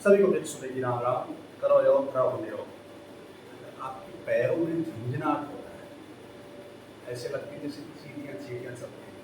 सभी को मेरी सुबह की राम राम। करो योग खड़ा होने योग। आपके पैरों में झुंझुनाहट होता है, ऐसे लगती है जैसे चींटियाँ चींटियाँ चलती हैं,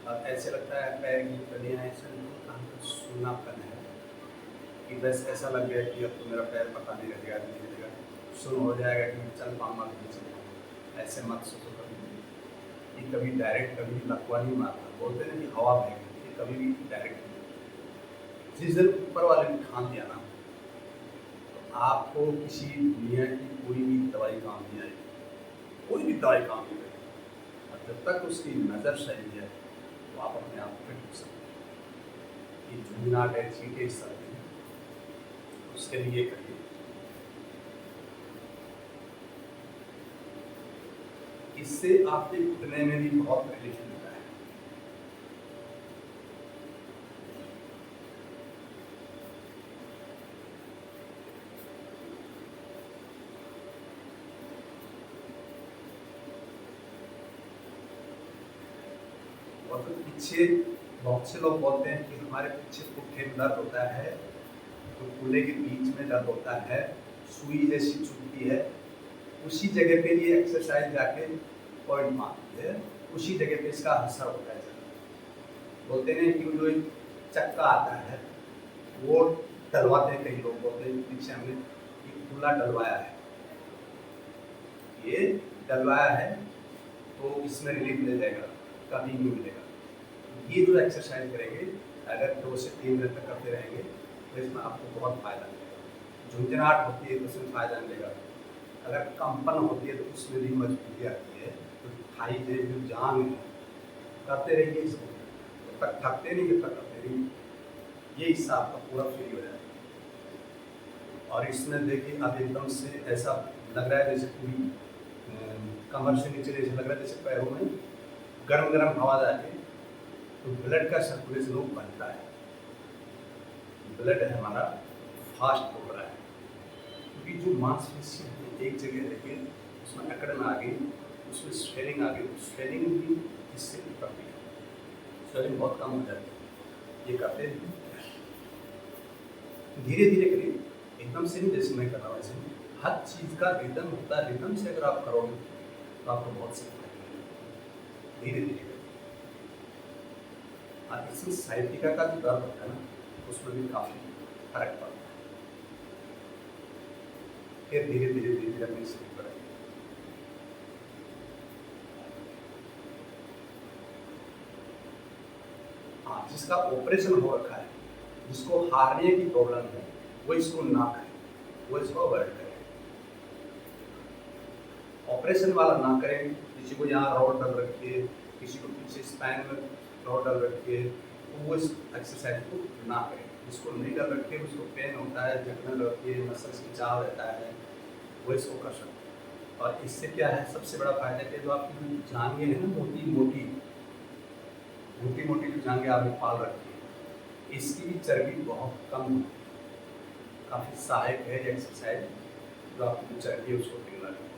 और ऐसे लगता है पैर की तलियाँ ऐसे सुन्नापन है कि बस ऐसा लग गया कि अब तो मेरा पैर पता नहीं रहेगा, नहीं रहेगा, सुन हो जाएगा कि मैं चल पाऊँगा नहीं चल पाऊँगा। ऐसे मत सोचो कभी कि कभी डायरेक्ट कभी लकवा नहीं मारता, बोलते हैं कि हवा बहेगी, ये कभी भी डायरेक्ट नहीं। जिस दिन ऊपर वाले ने ठान दिया ना, आपको किसी दुनिया की कोई भी दवाई काम नहीं आएगी, कोई भी दवाई काम नहीं आएगी। और जब तक उसकी नज़र सही है तो आप अपने आप फिट हो सकते हैं। ये झुंझुनाहट है, चींटे इस तरह की, उसके लिए करिए। इससे आपके घुटने में भी बहुत रिलीफ मिलता है। और तो पीछे बहुत से लोग बोलते हैं कि हमारे पीछे पुट्ठे में दर्द होता है, तो कूल्हे के बीच में दर्द होता है, सुई जैसी चुभती है, उसी जगह पे ये एक्सरसाइज जाके पॉइंट मारती है, उसी जगह पे इसका असर होता है। बोलते हैं कि जो एक चक्का आता है वो डलवाते हैं, कई लोग बोलते हैं पीछे हमने कूल्हा डलवाया है, ये डलवाया है तो इसमें रिलीफ मिल जाएगा, कभी नहीं मिलेगा। ये जो एक्सरसाइज करेंगे अगर 2 से 3 दिन तक करते रहेंगे तो इसमें आपको बहुत फायदा मिलेगा। झुंझुनाहट होती है तो उसमें फायदा मिलेगा, अगर कंपन होती है तो उसमें भी मजबूती आती है। तो थाई जो जान है करते रहिए इसको, जब तक थकते नहीं जब तक करते नहीं, ये हिस्सा आपका पूरा फ्री हो जाएगा। और इसमें देखिए अब एकदम से ऐसा लग रहा है जैसे पूरी कमर से नीचे जैसे लग रहा है जैसे पैरों में गर्म गर्म हवा जाके, तो ब्लड का सर्कुलेशन वो बनता है, ब्लड हमारा फास्ट हो रहा है। क्योंकि जो मांसपेशियाँ हैं एक जगह रह उसमें अकड़न आ गई, उसमें स्वेलिंग आ गई, स्वेलिंग भी इससे निकलती है, स्वेलिंग बहुत कम हो जाती है। ये करते हैं धीरे धीरे करिए, एकदम से नहीं जैसे मैं कर रहा हूँ ऐसे। हर चीज़ का रिदम होता है, रिदम से अगर आप करोगे तो आपको बहुत सीखना है। धीरे धीरे और इसमें साइटिका का जो दर्द होता है ना, उसमें भी काफ़ी फर्क पड़ता है। फिर धीरे धीरे धीरे धीरे अपनी स्थिति पर आएगी। हाँ, जिसका ऑपरेशन हो रखा है, जिसको हार्निया की प्रॉब्लम है, वो इसको ना करें, वो इसको अवॉइड करें। ऑपरेशन वाला ना करें, किसी को यहाँ रॉड डल रखी है, किसी को पीछे स्पाइन में रॉड डल रखी है, तो वो इस एक्सरसाइज को ना करें। जिसको नहीं डल रखी है, उसको पेन होता है, जखन रहती है, मसल्स खिंचाव रहता है, वो इसको कर सकते हैं। और इससे क्या है सबसे बड़ा फायदा कि जो आपकी जो जांघें हैं ना, मोटी मोटी मोटी मोटी जो जांघें आपने पाल रखी है, इसकी भी चर्बी बहुत कम होती है। काफ़ी सहायक है ये एक्सरसाइज, जो आपकी जो चर्बी है उसको पिघला है।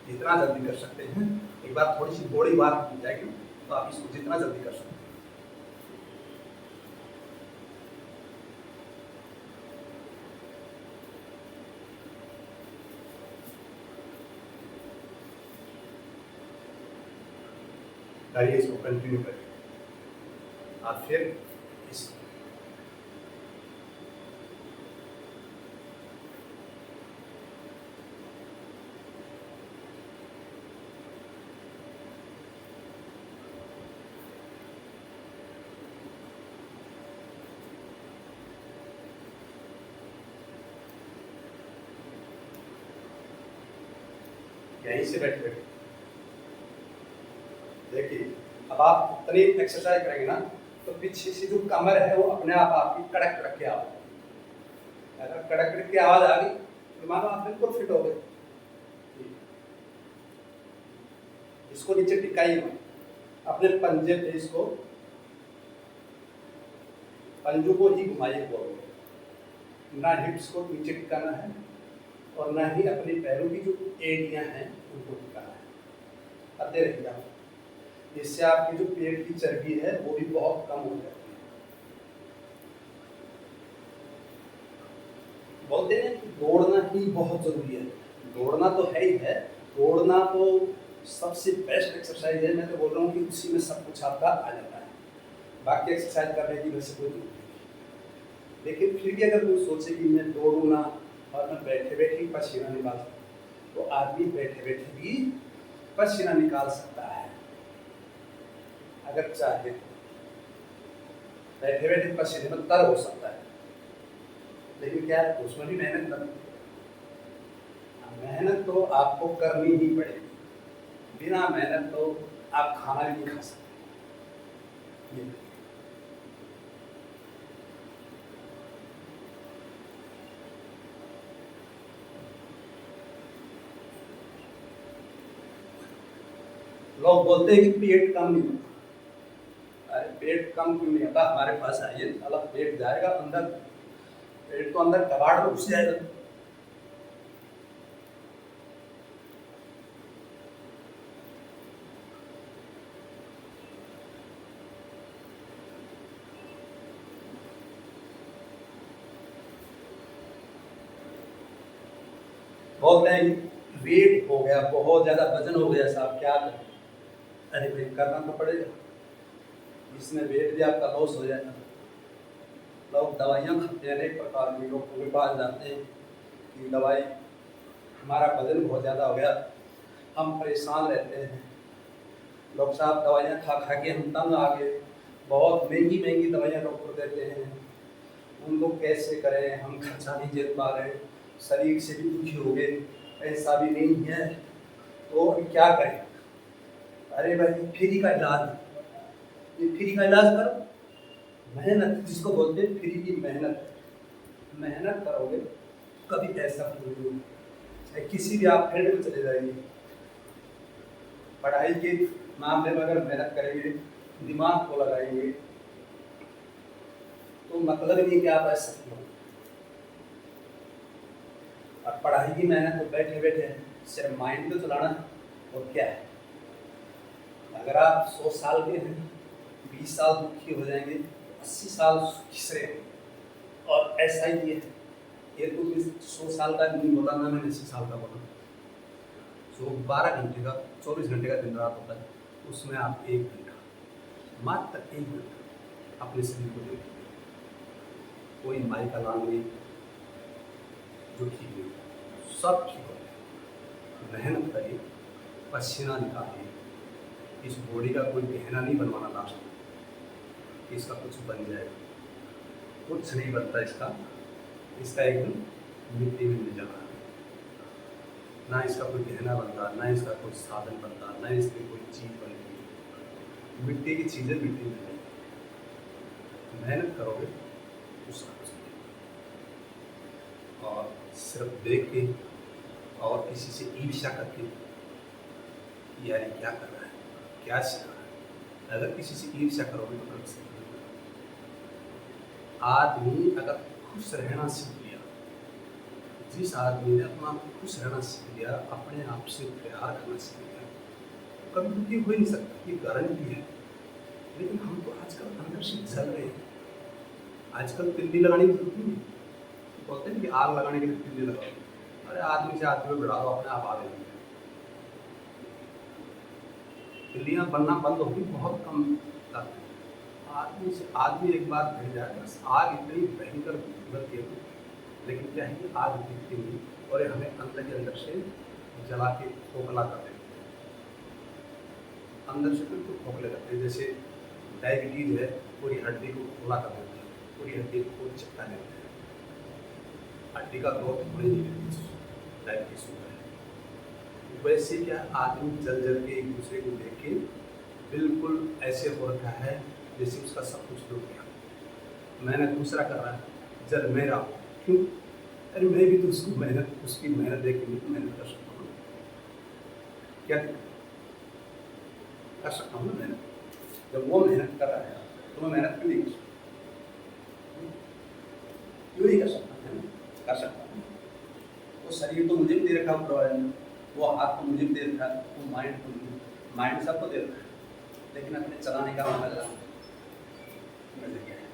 जितना जल्दी कर सकते हैं, एक बार थोड़ी सी बॉडी बार हो जाएगी तो आप इसको जितना जल्दी कर सकते हैं। करिए, इसको कंटिन्यू करिए। आप फिर इस यहीं से बैठ बैठे देखिए। अब आप उतनी एक्सरसाइज करेंगे ना तो पीछे से जो कमर है वो अपने आप आपकी कड़क कड़क की आवाज, अगर कड़क कड़क की आवाज आ गई तो मानो आप बिल्कुल फिट हो गए। इसको नीचे टिकाइए मत, अपने पंजे पे इसको पंजों को ही घुमाइए गोल, ना हिप्स को नीचे टिकाना है और ना ही अपने पैरों की जो एड़ियां हैं उनको टिकाना है। करते रहिए आप, इससे आपकी जो पेट की चर्बी है वो भी बहुत कम हो जाती है। बोलते हैं कि दौड़ना ही बहुत ज़रूरी है। दौड़ना तो है ही है, दौड़ना तो सबसे बेस्ट एक्सरसाइज है। मैं तो बोल रहा हूँ कि उसी में सब कुछ आपका आ जाता है। बाकी एक्सरसाइज करने की वैसे कोई जरूरत नहीं। लेकिन फिर भी अगर कोई सोचे कि मैं दौड़ूँ ना और मैं बैठे बैठे ही पसीना निकाल सकूँ, तो आदमी बैठे बैठे भी पसीना निकाल सकता है अगर चाहे तो। बैठे बैठे पसीने में तर हो सकता है, लेकिन क्या है उसमें भी मेहनत करनी है। मेहनत तो आपको करनी ही पड़ेगी, बिना मेहनत तो आप खाना भी नहीं खा सकते। ये लोग बोलते हैं कि पेट कम नहीं होता। अरे पेट कम क्यों नहीं होता? हमारे पास आइए, साला पेट जाएगा अंदर, पेट तो अंदर कबाड़ में घुस जाएगा। बोलते हैं वेट हो गया, बहुत ज्यादा वजन हो गया साहब, क्या करें? अरे भाई करना तो पड़ेगा, इसमें वेट भी आपका लॉस हो जाएगा। लोग दवाइयाँ खाते हैं, अनेक प्रकार की, डॉक्टर के पास जाते हैं कि दवाई, हमारा वजन बहुत ज़्यादा हो गया, हम परेशान रहते हैं। डॉक्टर साहब दवाइयाँ खा खा के हम तंग आ गए, बहुत महंगी महंगी दवाइयाँ डॉक्टर देते हैं, उनको कैसे करें? हम खर्चा नहीं झेल पा रहे, शरीर से भी दुखी हो गए, पैसा भी नहीं है, तो क्या करें? अरे भाई फ्री का इलाज, ये फ्री का इलाज करो। मेहनत जिसको बोलते हैं फ्री की मेहनत, मेहनत करोगे कभी पैसा नहीं होगा। किसी भी आप फील्ड में चले जाएंगे, पढ़ाई के मामले में अगर मेहनत करेंगे, दिमाग को लगाएंगे, तो मतलब नहीं कि आप ऐसा हो। और पढ़ाई की मेहनत तो बैठे बैठे सिर्फ माइंड तो चलाना है, और क्या है? अगर आप 100 साल के हैं, 20 साल दुखी हो जाएंगे, 80 साल खिसरे। और ऐसा ही ये तो 100 साल का नहीं बोला ना मैंने, 80 साल का बोला। तो 12 घंटे का, 24 घंटे का दिन रात होता है, उसमें आप 1 घंटा, मात्र 1 घंटा अपने शरीर को दे। कोई माई का लाभ नहीं जो ठीक नहीं, सब ठीक हो जाए। मेहनत करिए, पसीना निकालिए। इस बॉडी का कोई गहना नहीं बनवाना लास्ट में कि इसका कुछ बन जाए, कुछ नहीं बनता इसका। इसका एक दिन मिट्टी में मिल जाना, ना इसका कोई गहना बनता, ना इसका कोई साधन बनता, ना इसकी कोई चीज़ बनती। मिट्टी की चीज़ें मिट्टी में नहीं। मेहनत करोगे तो सब कुछ मिलेगा। और सिर्फ देख के और किसी से ईर्ष्या करके यार ये क्या कर रहा है, क्या सीख रहा है, अगर किसी से ईर्ष्या करोगे तो कभी सीख नहीं। आदमी अगर खुश रहना सीख लिया, जिस आदमी ने अपना खुश रहना सीख लिया, अपने आप से प्यार करना सीख लिया, तो कभी दुखी हो ही नहीं सकता, ये गारंटी है। लेकिन हम तो आजकल अंदर से जल रहे हैं। आजकल तिल्ली लगाने की जरूरत नहीं, बोलते हैं कि आग लगाने के लिए तिल्ली लगाओ। अरे आदमी से आदमी बढ़ा दो, अपने आप आग लगेगी। तिल्लियाँ बनना बंद होगी बहुत कम जाती है। आदमी से आदमी एक बार भिड़ जाए, बस आग इतनी भयंकर उभरती है, लेकिन क्या है कि आग दिखती नहीं, और ये हमें अंदर के अंदर से जला के खोखला कर देती है। अंदर से बिल्कुल खोखले करते हैं, जैसे डायबिटीज है, पूरी हड्डी को खोखला कर देती है, पूरी हड्डी को चिपका देते हैं, हड्डी का ग्रोथ होने नहीं देती, डायबिटीज होता है। वैसे क्या आदमी जल जल के एक दूसरे को देख के बिल्कुल ऐसे हो रखा है जैसे उसका सब कुछ लूट गया। मेहनत दूसरा कर रहा है, जल मेरा, क्यों? अरे मैं भी तो उसकी मेहनत देख के भी मेहनत कर सकता हूँ, क्या कर सकता हूँ ना मेहनत। जब वो मेहनत कर रहा है तो मैं मेहनत क्यों नहीं कर सकता? क्यों नहीं कर सकता? है ना, कर सकता हूँ। वो शरीर तो मुझे भी दे रखा है, वो हाथ तो मुझे भी दे रखा है, वो माइंड तो, माइंड सबको दे रखा है, लेकिन अपने चलाने का मतलब नजरिया है।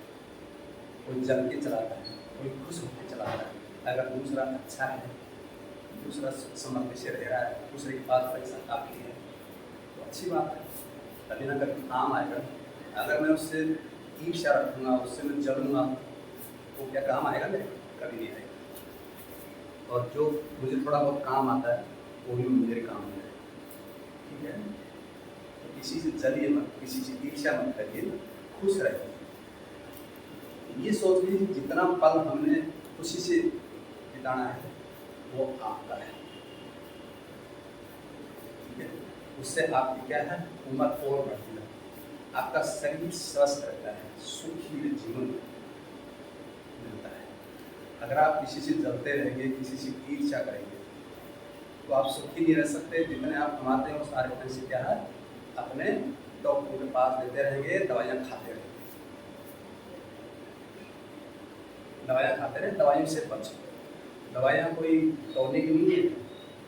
कोई जल के चलाता है, कोई खुश होकर चलाता है। अगर दूसरा अच्छा है, दूसरा समझ से रह रहा है, दूसरे के पास पैसा काफ़ी है, तो अच्छी बात है, कभी ना कभी काम आएगा। अगर मैं उससे ईर्ष्या रखूँगा, उससे मैं जलूँगा, तो क्या काम आएगा मेरे? कभी नहीं आएगा। और जो मुझे थोड़ा बहुत काम आता है वो भी मेरे काम में है, ठीक है। तो किसी से जलिए मत, किसी से ईर्ष्या मत करिए, खुश रहिए। ये सोच लीजिए जितना पल हमने खुशी से बिताना है वो आपका है, ठीक है। उससे आपकी क्या है, उम्र और बढ़ती है, आपका शरीर स्वस्थ रहता है, सुखी जीवन मिलता है। अगर आप किसी से जलते रहेंगे, किसी से ईर्ष्या करेंगे, तो आप सुखी नहीं रह सकते। जितने आप कमाते हैं वो सारे पैसे क्या है, अपने डॉक्टर के पास देते रहेंगे, दवाइयाँ खाते रहेंगे, दवाइयाँ खाते रहे, दवाइयों से बचो। दवाइयाँ कोई टॉनिक नहीं है,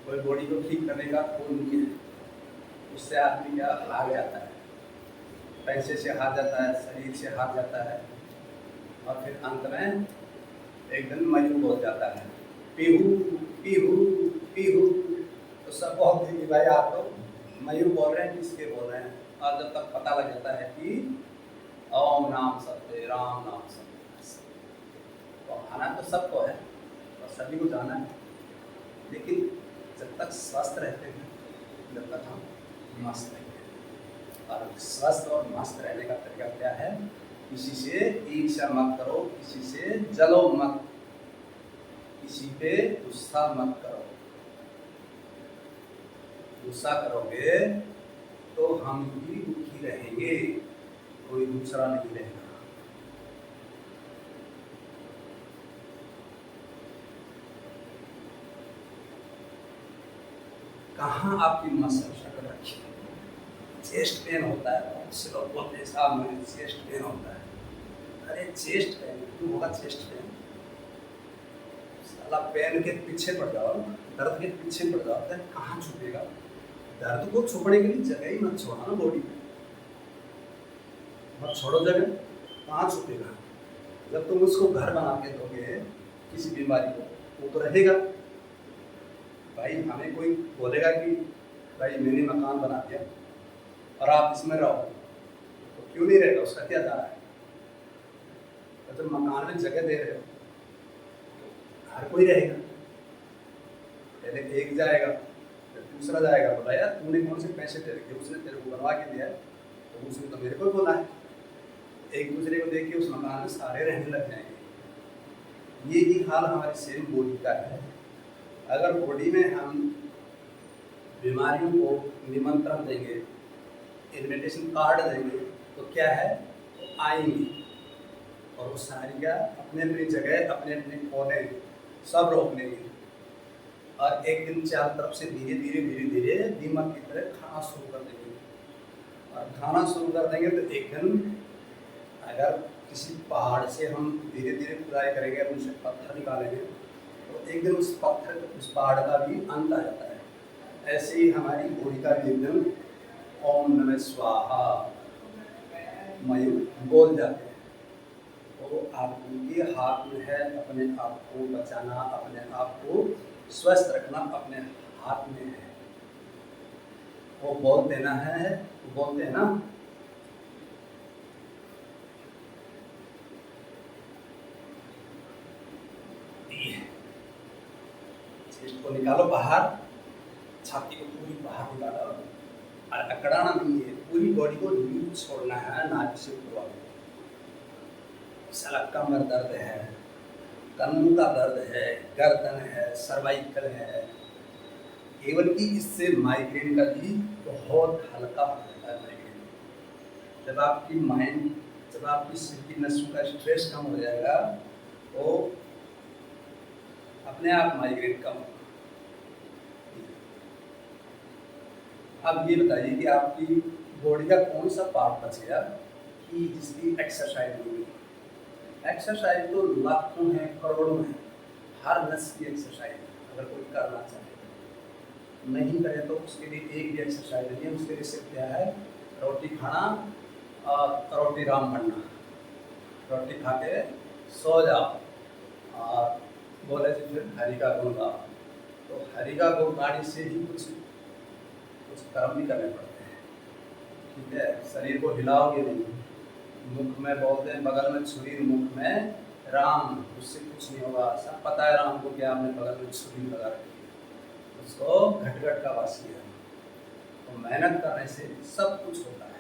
कोई बॉडी को ठीक करने का कोई नहीं है। उससे आदमी क्या हार जाता है, पैसे से हार जाता है, शरीर से हार जाता है, और फिर अंत में एक दिन मयूर बोल जाता है, पीहू पीहू पीहू। तो सब बहुत कि भाई आप तो मयूर बोल रहे हैं, किसके बोल रहे हैं। और जब तक पता लग जाता है कि ओम नाम सत्य राम नाम सत्य, तो आना तो सबको है और सभी को जाना है, लेकिन जब तक स्वस्थ रहते हैं, जब तक हम मस्त रहेंगे। और स्वस्थ और मस्त रहने का तरीका क्या है, किसी से ईर्ष्या मत करो, किसी से जलो मत, किसी पे गुस्सा मत करो। गुस्सा करोगे तो हम भी दुखी रहेंगे, कोई दूसरा नहीं रहेगा। कहाँ आपकी मसल शक्ल रखी है। चेस्ट पेन होता है, बहुत से लोग बोलते हैं साहब मुझे चेस्ट पेन होता है। अरे चेस्ट पेन क्यों होगा? चेस्ट पेन साला पेन के पीछे पड़ जाओ, दर्द के पीछे पड़ जाओ, तो कहाँ छुपेगा? दर्द को छुपने के लिए जगह ही मत छोड़ो ना, बॉडी में मत छोड़ो जगह, कहाँ छुपेगा? जब तुम उसको घर बना के दोगे किसी बीमारी को, वो तो रहेगा। भाई हमें कोई बोलेगा कि भाई मैंने मकान बना दिया और आप इसमें रहो, तो क्यों नहीं रहेगा? उसका क्या जा रहा है? तो जब मकान में जगह दे रहे हो तो हर कोई रहेगा। पहले एक जाएगा फिर दूसरा जाएगा, बोला यार तूने कौन से पैसे दे रखे, उसने तेरे को बनवा के दिया है, तो उसने तो मेरे को बोला है। एक दूसरे को देख के उस मकान में सारे रहने लग जाएंगे। ये ही हाल हमारी सेम बॉडी का है। अगर बॉडी में हम बीमारियों को निमंत्रण देंगे, इन्विटेशन कार्ड देंगे, तो क्या है, तो आएंगी और वो सारी क्या अपने अपनी जगह, अपने अपने कोने सब रोक लेंगे, और एक दिन चारों तरफ से धीरे धीरे धीरे धीरे दीमक की तरह खाना शुरू कर देंगे। और खाना शुरू कर देंगे तो एक दिन अगर किसी पहाड़ से हम धीरे धीरे खुदाई करेंगे, उनसे पत्थर निकालेंगे, तो एक दिन उस पत्थर उस पहाड़ का भी अंत आ जाता है। ऐसे ही हमारी बॉडी का भी एक दिन ओम नमः स्वाहा मयूर बोल जाते हैं। तो आपके हाथ में है अपने आप को बचाना, अपने आप को स्वस्थ रखना अपने हाथ में है। वो बोल देना है, बोलते हैं ना, चेस्ट को निकालो बाहर, छाती को पूरी बाहर निकालो, और अकड़ाना नहीं है, पूरी बॉडी को लूज छोड़ना है, नाक से ऊपर। साला कमर दर्द है, कन्नू का दर्द है, गर्दन है, सर्वाइकल है, केवल कि इससे माइग्रेन का भी बहुत हल्का होता है। माइग्रेन जब आपकी माइंड, जब आपकी सिर की नसों का स्ट्रेस कम हो जाएगा तो अपने आप माइग्रेन कम होगा। अब ये बताइए कि आपकी बॉडी का कौन सा पार्ट बच गया कि जिसकी एक्सरसाइज नहीं हुई? एक्सरसाइज तो लाखों है, करोड़ों है, हर नस की एक्सरसाइज अगर कोई करना चाहे, नहीं करे तो उसके लिए एक भी एक्सरसाइज नहीं है। उसके लिए सिर्फ क्या है, रोटी खाना और रोटी राम बनना, रोटी खा के सो जाओ और बोले जी फिर हरि का गुण गाओ। तो हरि का गुण गाने से ही कुछ कुछ कर्म भी करने पड़ते हैं। ठीक है, शरीर को हिलाओगे नहीं, मुख में बोलते हैं बगल में छुरी, मुख में राम, उससे कुछ नहीं होगा। सब पता है राम को क्या आपने बगल में छुरी लगा रखी है, उसको घट का वासी है। तो मेहनत करने से सब कुछ होता है।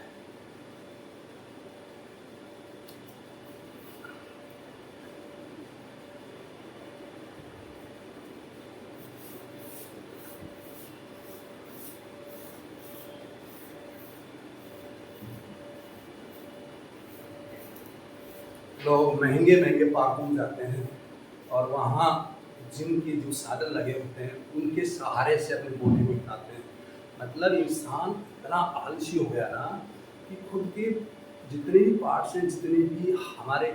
लोग महंगे महंगे पार्कों में जाते हैं और वहाँ जिम के जो साधन लगे होते हैं उनके सहारे से अपनी बॉडी को उठाते हैं। मतलब इंसान इतना आलसी हो गया ना कि खुद के जितने भी पार्ट्स हैं, जितने भी हमारे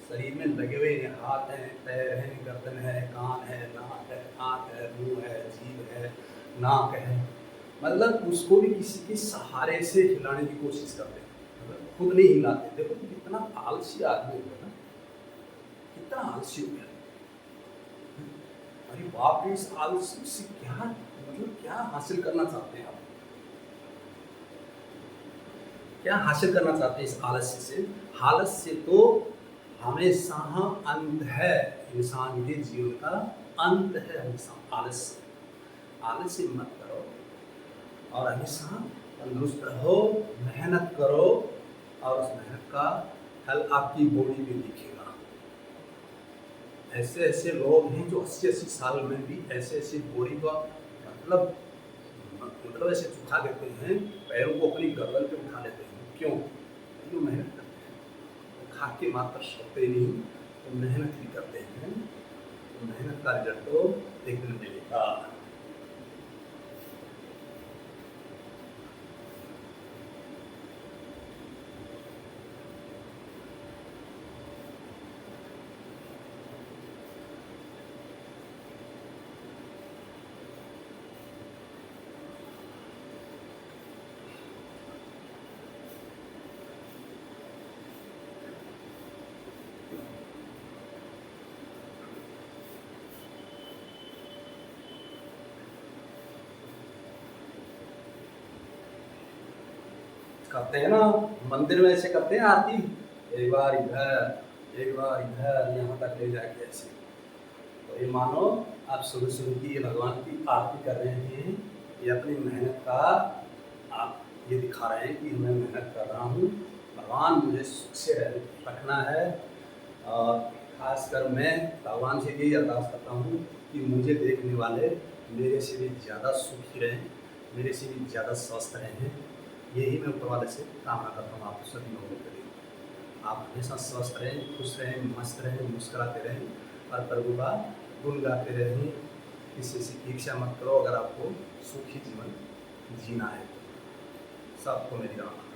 शरीर में लगे हुए हैं, हाथ हैं, पैर हैं, गर्दन है, कान है, नाक है, आँख है, मुँह है, जीभ है, नाक है, मतलब उसको भी किसी के सहारे से हिलाने की कोशिश करते हैं। मतलब खुद नहीं हिलाते। देखो कितना आलसी आदमी हो गया ना, कितना आलसी हो गया। अरे बाप रे, इस आलसी से क्या मतलब क्या हासिल करना चाहते हैं आप? क्या हासिल करना चाहते हैं इस आलस्य से? आलस्य तो हमेशा अंत है, इंसान के जीवन का अंत है हमेशा आलस्य। आलस्य मत करो और हमेशा तंदुरुस्त रहो, मेहनत करो और उस मेहनत का फल आपकी बॉडी में दिखेगा। ऐसे ऐसे लोग हैं जो 80-80 साल में भी ऐसे ऐसे बॉडी का मतलब ऐसे झुका देते हैं, पैरों को अपनी गर्दन पे उठा लेते हैं। क्यों? क्यों? मेहनत करते हैं। खा के मात्र सोते नहीं, तो मेहनत भी करते हैं। तो मेहनत का रिजल्ट तो एक दिन मिलेगा। करते हैं ना, मंदिर में ऐसे करते हैं आरती, एक बार इधर एक बार इधर, यहाँ तक ले जाके ऐसे। तो ये मानो आप सुबह सुबह की ये भगवान की आरती कर रहे हैं, ये अपनी मेहनत का आप ये दिखा रहे हैं कि मैं मेहनत कर रहा हूँ, भगवान मुझे सुख से रखना है। और खासकर मैं भगवान से यही अरदास करता हूँ कि मुझे देखने वाले मेरे से भी ज़्यादा सुखी रहें, मेरे से भी ज़्यादा स्वस्थ रहें। यही मैं ऊपर वाले से कामना करता हूँ आप सभी लोगों के लिए। आप हमेशा स्वस्थ रहें, खुश रहें, मस्त रहें, मुस्कुराते रहें और प्रभु का गुण गाते रहें। किसी से ईर्ष्या मत करो अगर आपको सुखी जीवन जीना है। सबको मेरी राम।